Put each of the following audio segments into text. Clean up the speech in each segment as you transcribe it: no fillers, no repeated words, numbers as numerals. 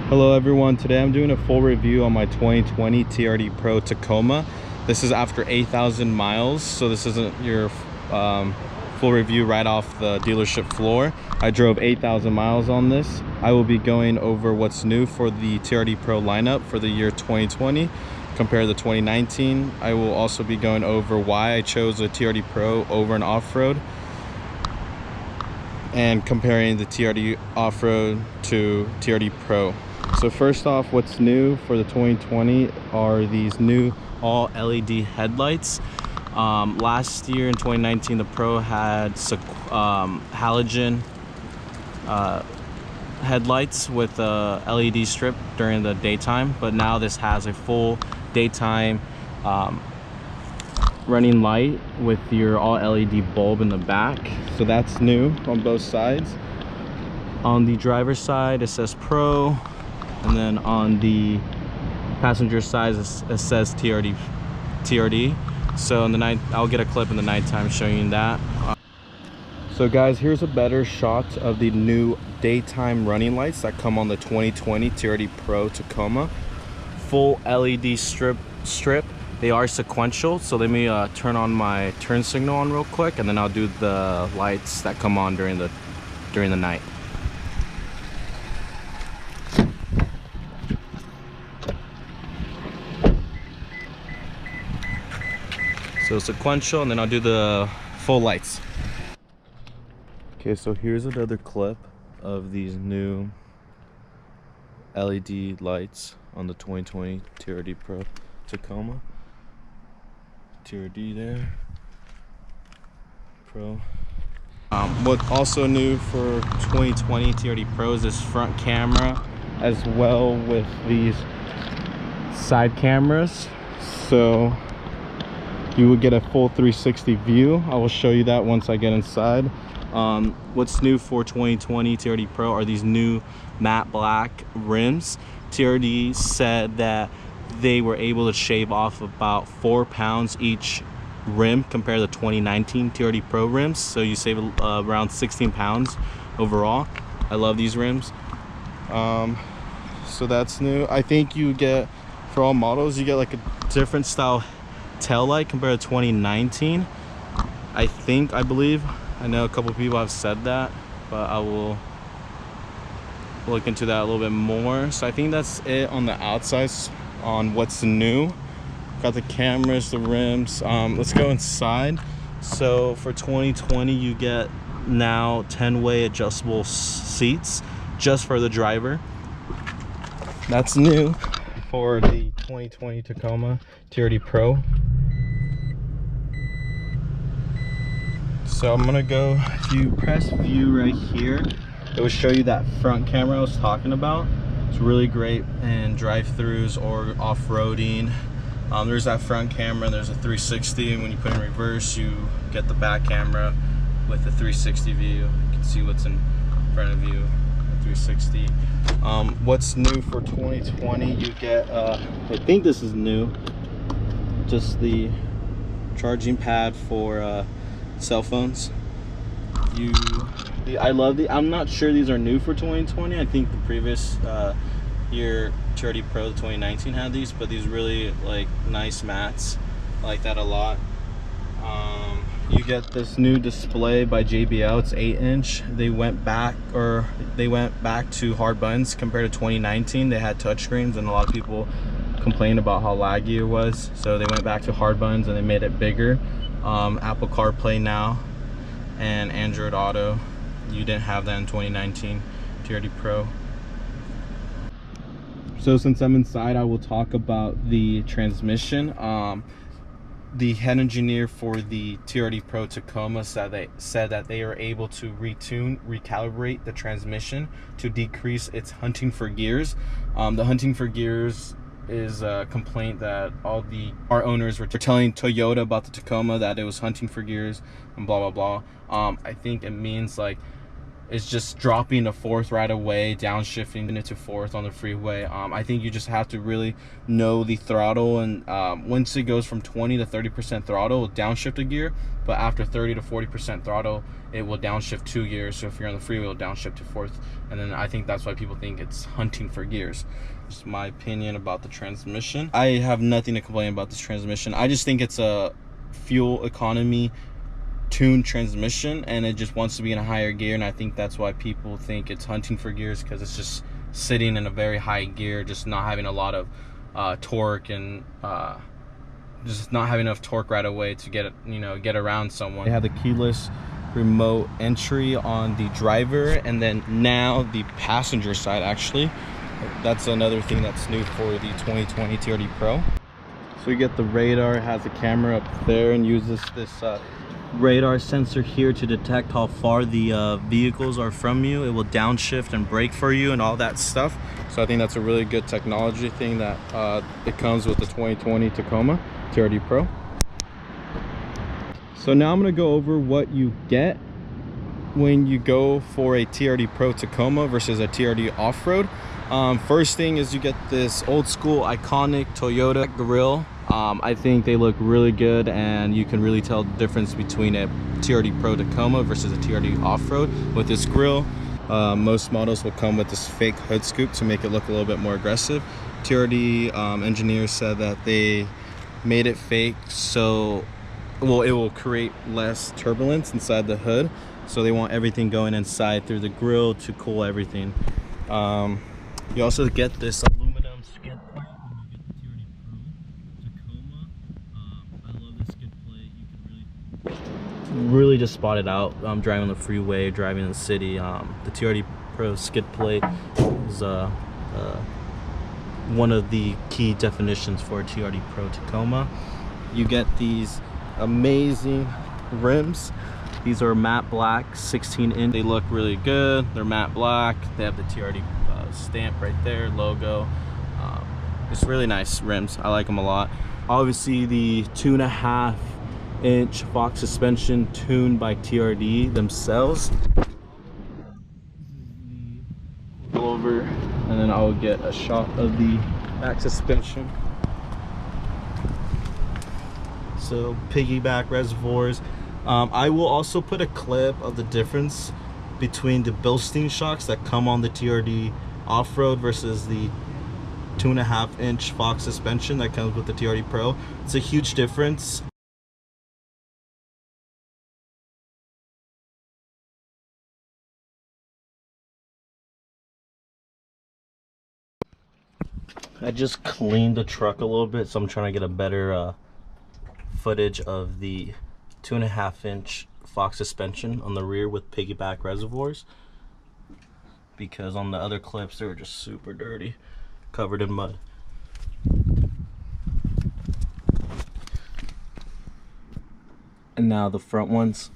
Hello everyone, today I'm doing a full review on my 2020 TRD Pro Tacoma. This is after 8,000 miles, so this isn't your full review right off the dealership floor. I drove 8,000 miles on this. I will be going over what's new for the TRD Pro lineup for the year 2020 compared to 2019. I will also be going over why I chose a TRD Pro over an off-road and comparing the TRD off-road to TRD Pro. So first off, what's new for the 2020 are these new all LED headlights. Last year in 2019, the Pro had halogen headlights with a LED strip during the daytime, but now this has a full daytime running light with your all LED bulb in the back. So that's new on both sides. On the driver's side, it says Pro. And then on the passenger side, it says TRD. So in the night, I'll get a clip in the nighttime showing you that. So guys, here's a better shot of the new daytime running lights that come on the 2020 TRD Pro Tacoma. Full LED strip. They are sequential, so let me turn on my turn signal on real quick, and then I'll do the lights that come on during the night. So sequential, and then I'll do the full lights. Okay, so here's another clip of these new LED lights on the 2020 TRD Pro Tacoma. TRD there, Pro. What's also new for 2020 TRD Pro is this front camera, as well with these side cameras. So you will get a full 360 view. I will show you that once I get inside. What's new for 2020 TRD Pro are these new matte black rims. TRD said that they were able to shave off about 4 pounds each rim compared to 2019 TRD Pro rims. So you save around 16 pounds overall. I love these rims. So that's new. I think you get, for all models, you get like a different style tail light compared to 2019. I believe. I know a couple people have said that, but I will look into that a little bit more. So I think that's it on the outside on what's new. Got the cameras, the rims. Let's go inside. So for 2020, you get now 10-way adjustable seats just for the driver. That's new for the 2020 Tacoma TRD Pro. So I'm gonna go, if you press view right here, it will show you that front camera I was talking about. It's really great in drive-throughs or off-roading. There's that front camera, there's a 360, and when you put in reverse, you get the back camera with the 360 view. You can see what's in front of you, 360. What's new for 2020, you get, I think this is new, just the charging pad for cell phones. I love the, I'm not sure these are new for 2020. I think the previous year TRD Pro 2019 had these, but these really like nice mats. I like that a lot. You get this new display by JBL. It's 8-inch. They went back to hard buttons compared to 2019. They had touchscreens, and a lot of people complained about how laggy it was, so they went back to hard buttons and they made it bigger. Apple CarPlay now and Android Auto. You didn't have that in 2019 TRD Pro. So since I'm inside, I will talk about the transmission. The head engineer for the TRD Pro Tacoma said that they are able to recalibrate the transmission to decrease its hunting for gears. The hunting for gears is a complaint that all the car owners were telling Toyota about the Tacoma, that it was hunting for gears and blah blah blah. I think it means like it's just dropping to fourth right away, downshifting into fourth on the freeway. I think you just have to really know the throttle, and once it goes from 20 to 30% throttle, it'll downshift a gear, but after 30 to 40% throttle, it will downshift 2 gears. So if you're on the freeway, it'll downshift to fourth, and then I think that's why people think it's hunting for gears. Just my opinion about the transmission. I have nothing to complain about this transmission. I just think it's a fuel economy tuned transmission, and it just wants to be in a higher gear, and I think that's why people think it's hunting for gears, because it's just sitting in a very high gear, just not having a lot of torque, and just not having enough torque right away to get get around someone. They have the keyless remote entry on the driver, and then now the passenger side. Actually, that's another thing that's new for the 2020 TRD Pro. So you get the radar, it has a camera up there, and uses this radar sensor here to detect how far the vehicles are from you. It will downshift and brake for you and all that stuff. So I think that's a really good technology thing that it comes with the 2020 Tacoma TRD Pro. So now I'm going to go over what you get when you go for a TRD Pro Tacoma versus a TRD off-road. First thing is you get this old school iconic Toyota grille. I think they look really good, and you can really tell the difference between a TRD Pro Tacoma versus a TRD off-road. With this grille, most models will come with this fake hood scoop to make it look a little bit more aggressive. TRD engineers said that they made it fake so, well, it will create less turbulence inside the hood, so they want everything going inside through the grille to cool everything. You also get this aluminum skid plate when you get the TRD Pro Tacoma. I love this skid plate. You can really just spot it out. Driving on the freeway, driving in the city. The TRD Pro skid plate is one of the key definitions for a TRD Pro Tacoma. You get these amazing rims. These are matte black, 16-inch. They look really good. They're matte black. They have the TRD stamp right there, logo. It's really nice rims. I like them a lot. Obviously, the 2.5-inch Fox suspension tuned by TRD themselves. Go over, and then I'll get a shot of the back suspension. So piggyback reservoirs. I will also put a clip of the difference between the Bilstein shocks that come on the TRD off-road versus the 2.5-inch Fox suspension that comes with the TRD Pro. It's a huge difference. I just cleaned the truck a little bit, so I'm trying to get a better footage of the 2.5-inch Fox suspension on the rear with piggyback reservoirs, because on the other clips they were just super dirty, covered in mud. And now the front ones.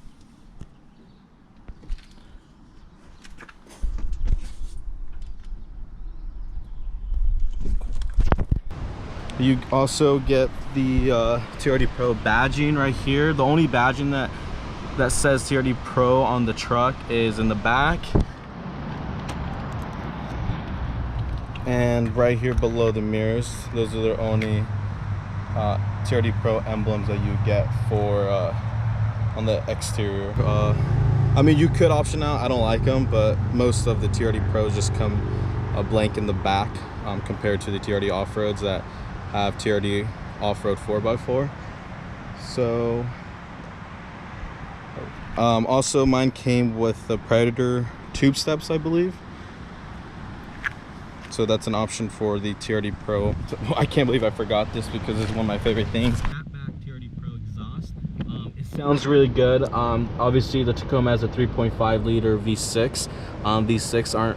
You also get the TRD Pro badging right here. The only badging that says TRD Pro on the truck is in the back. And right here below the mirrors, those are the only TRD Pro emblems that you get for on the exterior. I mean, you could option out. I don't like them, but most of the TRD Pros just come blank in the back compared to the TRD off-roads that have TRD off-road 4x4. So also mine came with the Predator tube steps, I believe. So that's an option for the TRD Pro. I can't believe I forgot this because it's one of my favorite things. Catback TRD Pro exhaust. It sounds really good. Obviously the Tacoma has a 3.5 liter V6. V6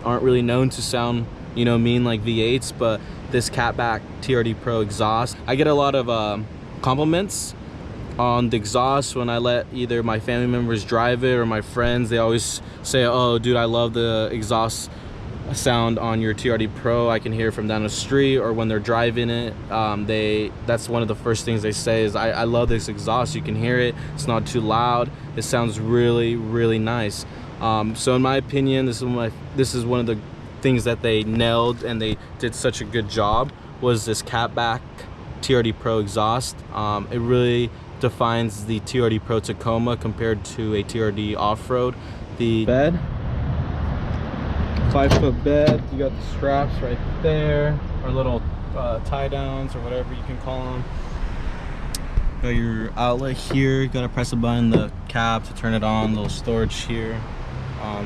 aren't really known to sound, you know, mean like V8s, but this catback TRD Pro exhaust, I get a lot of compliments on the exhaust when I let either my family members drive it or my friends. They always say, oh dude, I love the exhaust sound on your TRD Pro. I can hear it from down the street, or when they're driving it, that's one of the first things they say is, I love this exhaust. You can hear it, it's not too loud, it sounds really, really nice. So in my opinion, this is one of the things that they nailed, and they did such a good job, was this catback TRD Pro exhaust. It really defines the TRD Pro Tacoma compared to a TRD off-road. The bed, 5-foot bed, you got the straps right there, or little tie downs or whatever you can call them. Got your outlet here, you gotta press a button, the cap to turn it on, little storage here.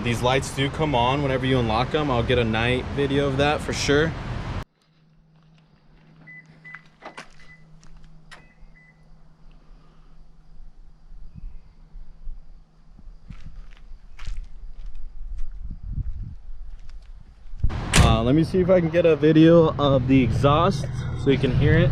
These lights do come on whenever you unlock them. I'll get a night video of that for sure. Let me see if I can get a video of the exhaust so you can hear it.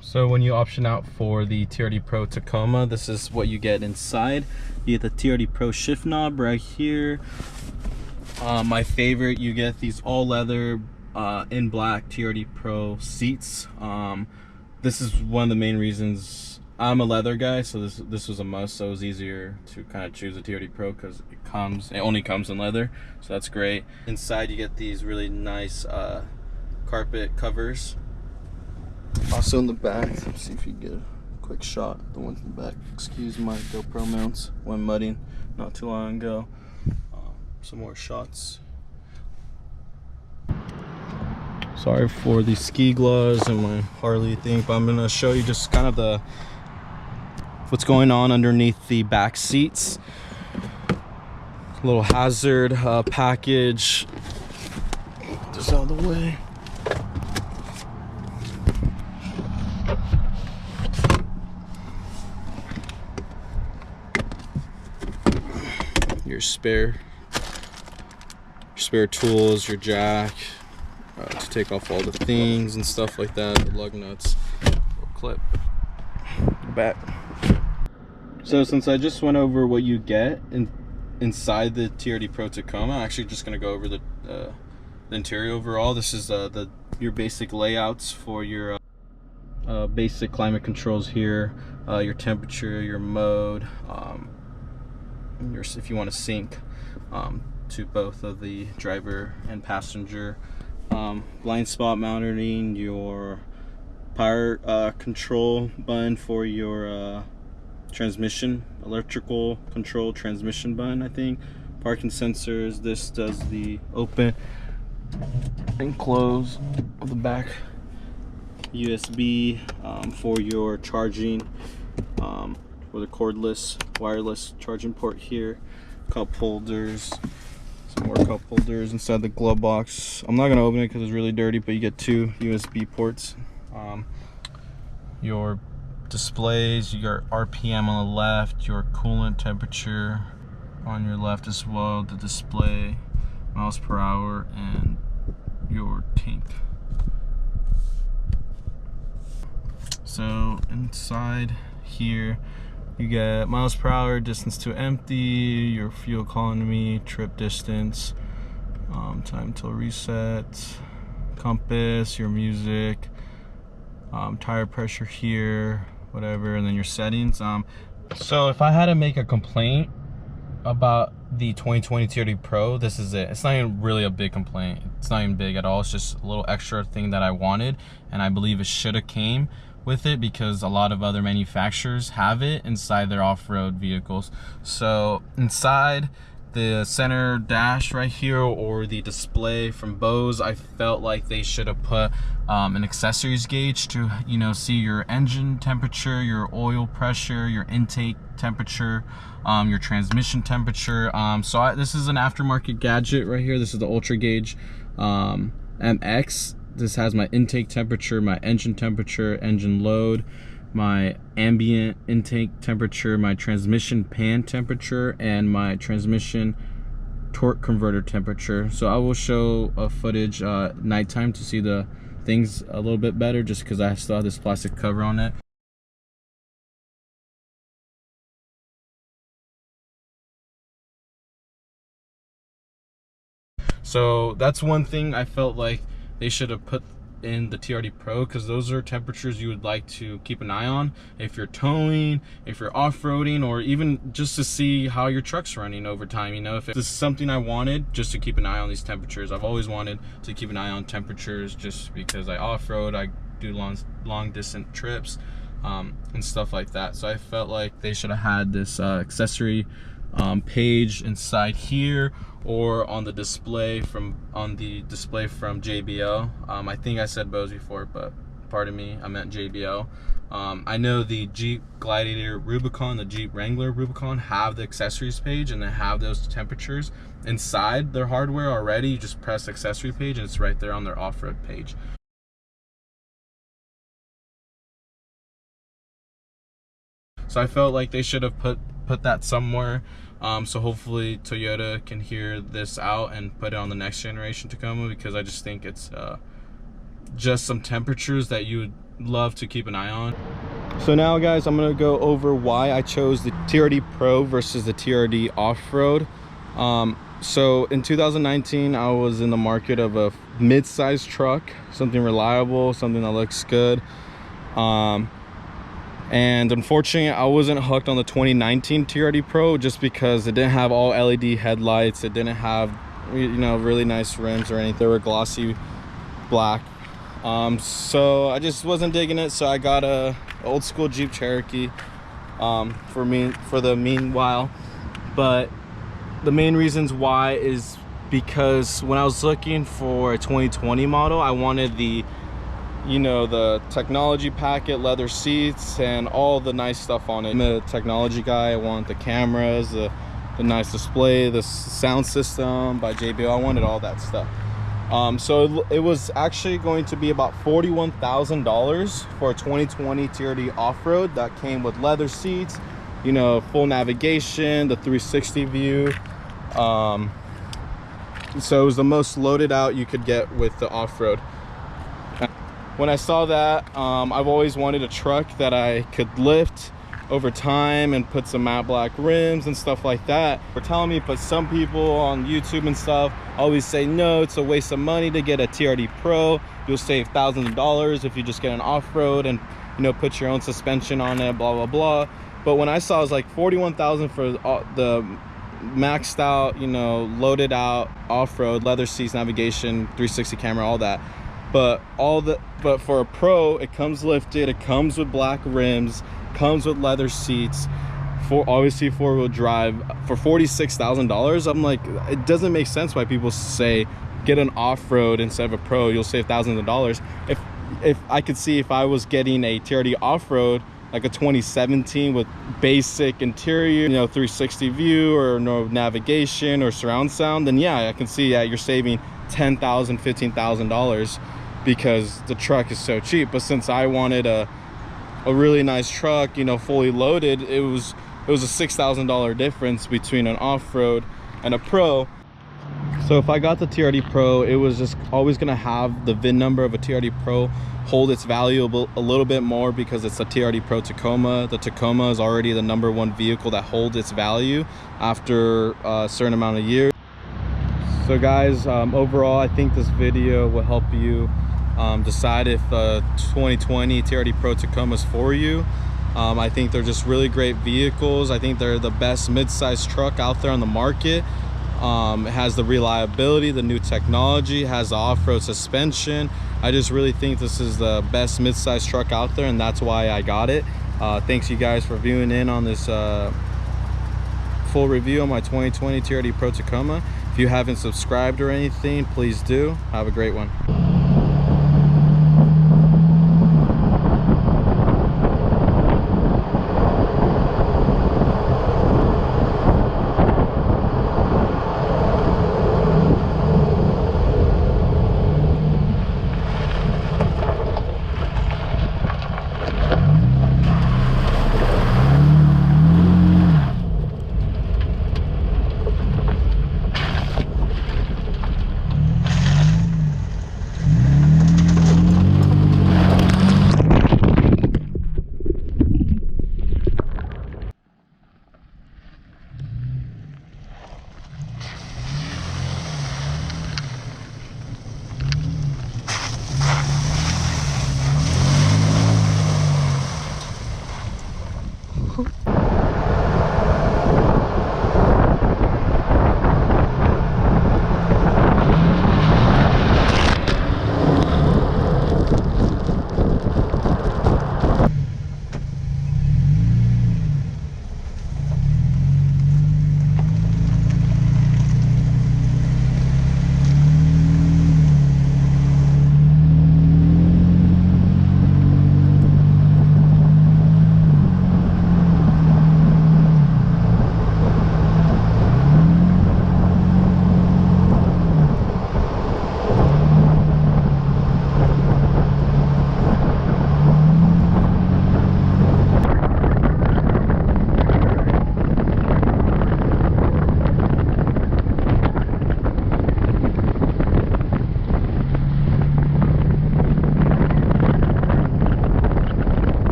So when you option out for the TRD Pro Tacoma, this is what you get inside. You get the TRD Pro shift knob right here. My favorite, you get these all leather in black TRD Pro seats. This is one of the main reasons. I'm a leather guy, so this was a must. So it was easier to kind of choose a TRD Pro because it only comes in leather, so that's great. Inside you get these really nice carpet covers. Also in the back, let's see if you get a quick shot. The ones in the back, excuse my GoPro mounts, went mudding not too long ago. Some more shots. Sorry for the ski gloves and my Harley thing, but I'm gonna show you just kind of what's going on underneath the back seats. A little hazard package. Just out of the way. Your spare tools, your jack, to take off all the things and stuff like that, the lug nuts, little clip, back. So since I just went over what you get inside the TRD Pro Tacoma, I'm actually just gonna go over the interior overall. This is your basic layouts for your basic climate controls here, your temperature, your mode, if you want to sync to both of the driver and passenger, blind spot monitoring, your power control button for your transmission, electrical control transmission button, I think, parking sensors. This does the open and close of the back, USB for your charging, for the cordless wireless charging port here, cup holders, some more cup holders inside the glove box. I'm not going to open it because it's really dirty, but you get 2 USB ports. Your displays, you got RPM on the left, your coolant temperature on your left as well, the display, miles per hour, and your tank. So inside here you get miles per hour, distance to empty, your fuel economy, trip distance, time till reset, compass, your music, tire pressure here, whatever, and then your settings. So if I had to make a complaint about the 2020 TRD Pro, this is it. It's not even really a big complaint. It's not even big at all. It's just a little extra thing that I wanted, and I believe it should have came with it because a lot of other manufacturers have it inside their off-road vehicles. So inside the center dash right here, or the display from Bose, I felt like they should have put an accessories gauge to, you know, see your engine temperature, your oil pressure, your intake temperature, your transmission temperature. This is an aftermarket gadget right here. This is the Ultra Gauge MX. This has my intake temperature, my engine temperature, engine load, my ambient intake temperature, my transmission pan temperature, and my transmission torque converter temperature. So I will show a footage nighttime to see the things a little bit better, just because I still have this plastic cover on it. So that's one thing I felt like they should have put in the TRD Pro, because those are temperatures you would like to keep an eye on if you're towing, if you're off-roading, or even just to see how your truck's running over time. You know, if this is something I wanted, just to keep an eye on these temperatures. I've always wanted to keep an eye on temperatures, just because I off-road, I do long distance trips, and stuff like that. So I felt like they should have had this accessory page inside here, or on the display from JBL. I think I said Bose before, but pardon me, I meant JBL. I know the Jeep Gladiator Rubicon, the Jeep Wrangler Rubicon have the accessories page, and they have those temperatures inside their hardware already. You just press accessory page and it's right there on their off-road page. So I felt like they should have put that somewhere. So hopefully Toyota can hear this out and put it on the next generation Tacoma, because I just think it's just some temperatures that you would love to keep an eye on. So now, guys, I'm gonna go over why I chose the TRD Pro versus the TRD Off-Road. So in 2019, I was in the market of a mid-sized truck, something reliable, something that looks good. And unfortunately, I wasn't hooked on the 2019 TRD Pro, just because it didn't have all LED headlights. It didn't have, you know, really nice rims or anything. They were glossy black. So I just wasn't digging it. So I got a old school Jeep Cherokee for the meanwhile. But the main reasons why is because when I was looking for a 2020 model, I wanted the, you know, the technology packet, leather seats, and all the nice stuff on it. I'm a technology guy. I want the cameras, the nice display, the sound system by JBL. I wanted all that stuff. So it was actually going to be about $41,000 for a 2020 TRD Off-Road that came with leather seats, you know, full navigation, the 360 view. So it was the most loaded out you could get with the off-road. When I saw that, I've always wanted a truck that I could lift over time and put some matte black rims and stuff like that. They're telling me, but some people on YouTube and stuff always say, no, it's a waste of money to get a TRD Pro. You'll save thousands of dollars if you just get an off-road and, you know, put your own suspension on it, blah, blah, blah. But when I saw it was like $41,000 for the maxed out, you know, loaded out off-road, leather seats, navigation, 360 camera, all that. But for a Pro, it comes lifted, it comes with black rims, comes with leather seats, obviously four-wheel drive for $46,000. I'm like, it doesn't make sense why people say get an off-road instead of a Pro, you'll save thousands of dollars. If I could see, if I was getting a TRD off-road like a 2017 with basic interior, you know, 360 view or no navigation or surround sound, then yeah, I can see that you're saving $10,000, $15,000 because the truck is so cheap. But since I wanted a really nice truck, you know, fully loaded, it was a $6,000 difference between an off-road and a Pro. So if I got the TRD Pro, it was just always gonna have the VIN number of a TRD Pro hold its value a little bit more, because it's a TRD Pro Tacoma. The Tacoma is already the #1 vehicle that holds its value after a certain amount of years. So guys, overall, I think this video will help you decide if 2020 TRD Pro Tacoma is for you. I think they're just really great vehicles. I think they're the best mid-sized truck out there on the market. It has the reliability, the new technology, has the off-road suspension. I just really think this is the best mid-sized truck out there, and that's why I got it. Thanks you guys for viewing in on this full review on my 2020 TRD Pro Tacoma. If you haven't subscribed or anything, please do. Have a great one.